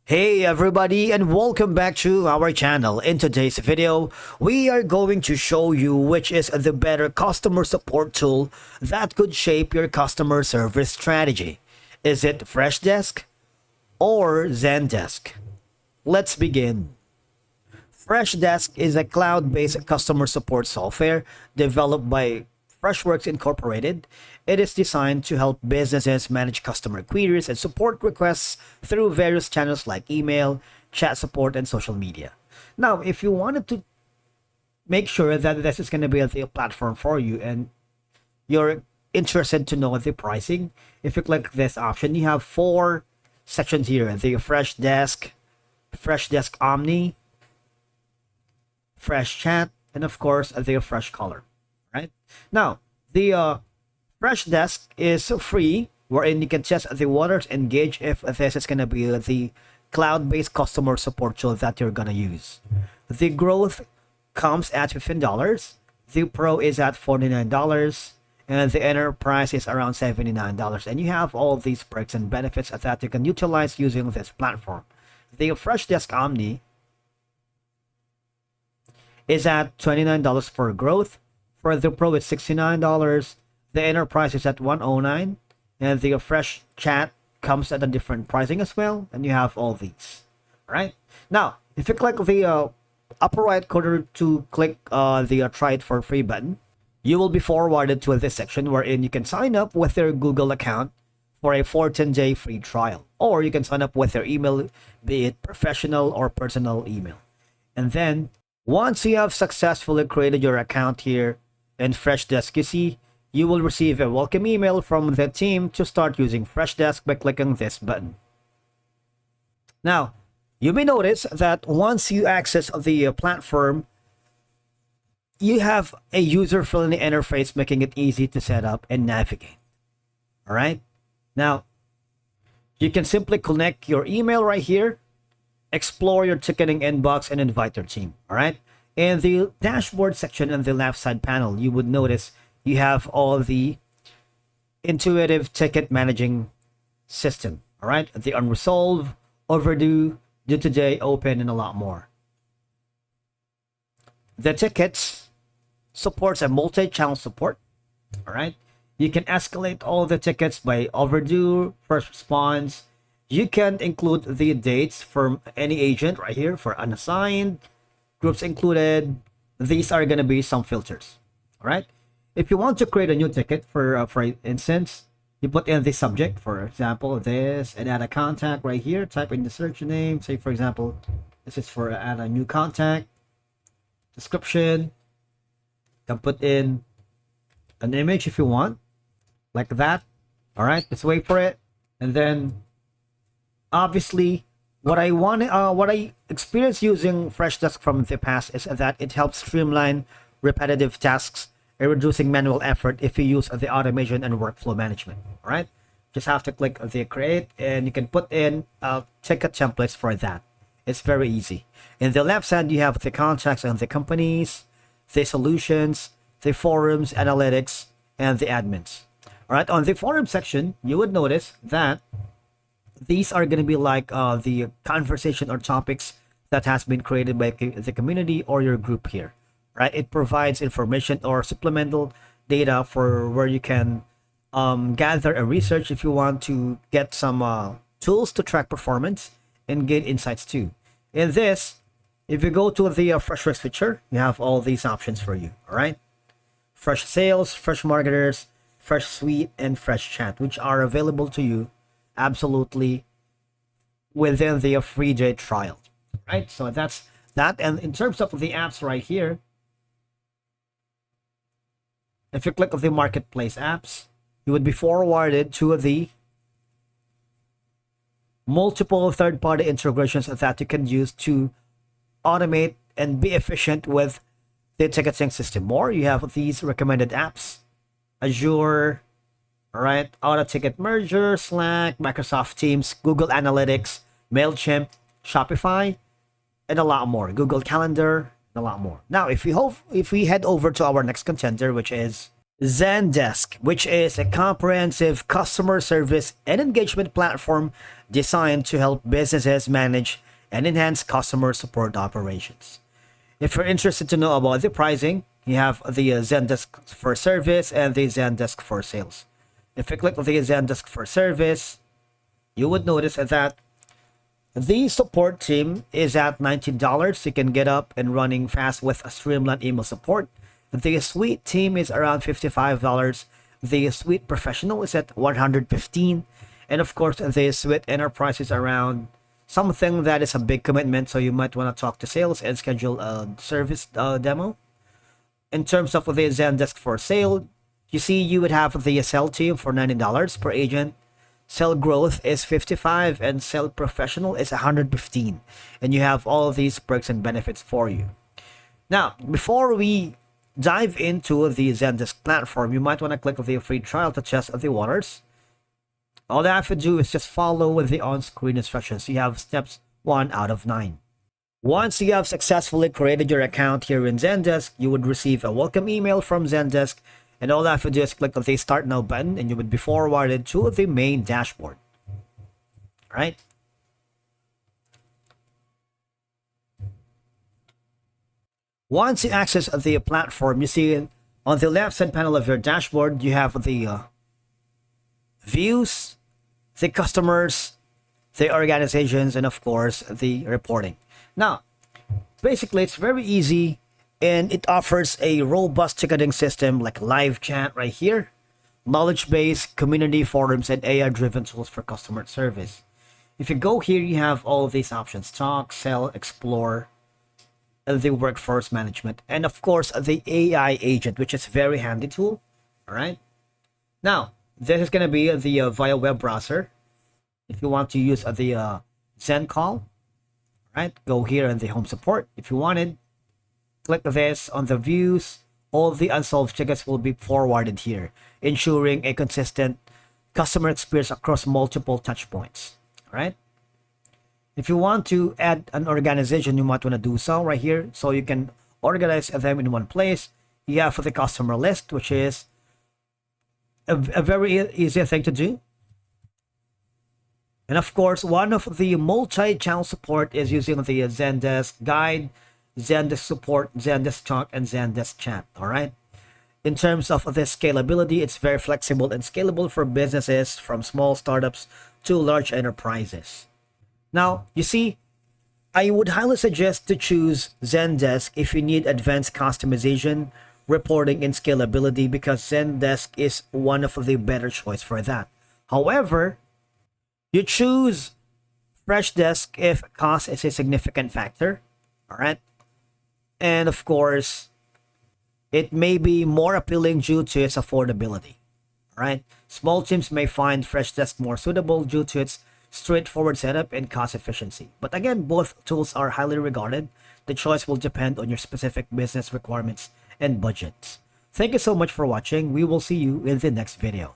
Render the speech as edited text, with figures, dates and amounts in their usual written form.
Hey everybody, and welcome back to our channel. In today's video, we are going to show you which is the better customer support tool that could shape your customer service strategy. Is it Freshdesk or Zendesk? Let's begin. Freshdesk is a cloud-based customer support software developed by Freshworks Incorporated. It is designed to help businesses manage customer queries and support requests through various channels like email, chat support, and social media. Now, if you wanted to make sure that this is going to be the platform for you and you're interested to know the pricing, if you click this option, you have four sections here: the Freshdesk, Freshdesk Omni, Fresh Chat, and of course the Fresh Color. Right now, the Freshdesk is free, wherein you can test the waters and gauge if this is gonna be the cloud-based customer support tool that you're gonna use. The growth comes at $15. The Pro is at $49, and the Enterprise is around $79. And you have all these perks and benefits that you can utilize using this platform. The Freshdesk Omni is at $29 for growth. For the Pro, it's $69. The Enterprise is at $109, and the Fresh Chat comes at a different pricing as well. And you have all these. All right. Now, if you click the upper right corner to click the try it for free button, you will be forwarded to this section wherein you can sign up with their Google account for a 14-day free trial, or you can sign up with their email, be it professional or personal email. And then once you have successfully created your account here in Freshdesk, you will receive a welcome email from the team to start using Freshdesk by clicking this button. Now, you may notice that once you access the platform, you have a user-friendly interface making it easy to set up and navigate. All right. Now, you can simply connect your email right here, explore your ticketing inbox, and invite your team. All right. In the dashboard section on the left side panel, you would notice you have all the intuitive ticket managing system. All right. The unresolved, overdue, due today, open, and a lot more. The tickets supports a multi-channel support. All right. You can escalate all the tickets by overdue, first response. You can include the dates from any agent right here for unassigned, groups included. These are going to be some filters. All right. If you want to create a new ticket, for instance, you put in the subject, for example, this, and add a contact right here. Type in the search name. Say, for example, this is for add a new contact. Description. You can put in an image if you want, like that. All right. Let's wait for it, and then obviously, what I experienced using Freshdesk from the past is that it helps streamline repetitive tasks and reducing manual effort if you use the automation and workflow management. All right, just have to click the create, and you can put in ticket templates for that. It's very easy. In the left side, you have the contacts and the companies, the solutions, the forums, analytics, and the admins. All right, on the forum section, you would notice that these are going to be like the conversation or topics that has been created by the community or your group here, right? It provides information or supplemental data for where you can gather a research if you want to get some tools to track performance and gain insights too. In this, if you go to the Freshworks feature, you have all these options for you. All right, Fresh Sales, Fresh Marketers, Fresh Suite, and Fresh Chat, which are available to you absolutely within the free day trial. Right, so that's that. And in terms of the apps right here, if you click on the marketplace apps, you would be forwarded to the multiple third-party integrations that you can use to automate and be efficient with the ticketing system. More, you have these recommended apps: Azure, all right, Auto Ticket Merger, Slack, Microsoft Teams, Google Analytics, MailChimp, Shopify, and a lot more. Google Calendar, and a lot more. Now, if we head over to our next contender, which is Zendesk, which is a comprehensive customer service and engagement platform designed to help businesses manage and enhance customer support operations. If you're interested to know about the pricing, you have the Zendesk for service and the Zendesk for sales. If you click the Zendesk for service, you would notice that the support team is at $19. You can get up and running fast with a streamlined email support. The suite team is around $55. The suite professional is at $115. And of course, the suite enterprise is around something that is a big commitment. So you might want to talk to sales and schedule a service demo. In terms of the Zendesk for sale, you see you would have the sell team for $90 per agent. Sell growth is 55 and sell professional is 115, and you have all of these perks and benefits for you. Now, before we dive into the Zendesk platform, you might want to click the free trial to test the waters. All you have to do is just follow the on-screen instructions. You have steps 1 out of 9. Once you have successfully created your account here in Zendesk, you would receive a welcome email from Zendesk. And all I have to do is click the Start Now button and you would be forwarded to the main dashboard. Right? Once you access the platform, you see on the left side panel of your dashboard, you have the views, the customers, the organizations, and of course, the reporting. Now, basically, it's very easy. And it offers a robust ticketing system like live chat right here, knowledge base, community forums, and AI-driven tools for customer service. If you go here, you have all of these options: talk, sell, explore, and the workforce management, and of course the AI agent, which is a very handy tool. All right. Now, this is going to be the via web browser. If you want to use the Zen call, right, go here in the home support. If you wanted, click this on the views. All the unsolved tickets will be forwarded here, ensuring a consistent customer experience across multiple touch points. All right. If you want to add an organization, you might want to do so right here, so you can organize them in one place. You have the customer list, which is a very easy thing to do. And of course, one of the multi-channel support is using the Zendesk Guide, Zendesk Support, Zendesk Talk, and Zendesk Chat. All right. In terms of the scalability, it's very flexible and scalable for businesses from small startups to large enterprises. Now, you see, I would highly suggest to choose Zendesk if you need advanced customization, reporting, and scalability, because Zendesk is one of the better choice for that. However, you choose Freshdesk if cost is a significant factor. All right. And of course, it may be more appealing due to its affordability. All right. Small teams may find Freshdesk more suitable due to its straightforward setup and cost efficiency. But again, both tools are highly regarded. The choice will depend on your specific business requirements and budgets. Thank you so much for watching. We will see you in the next video.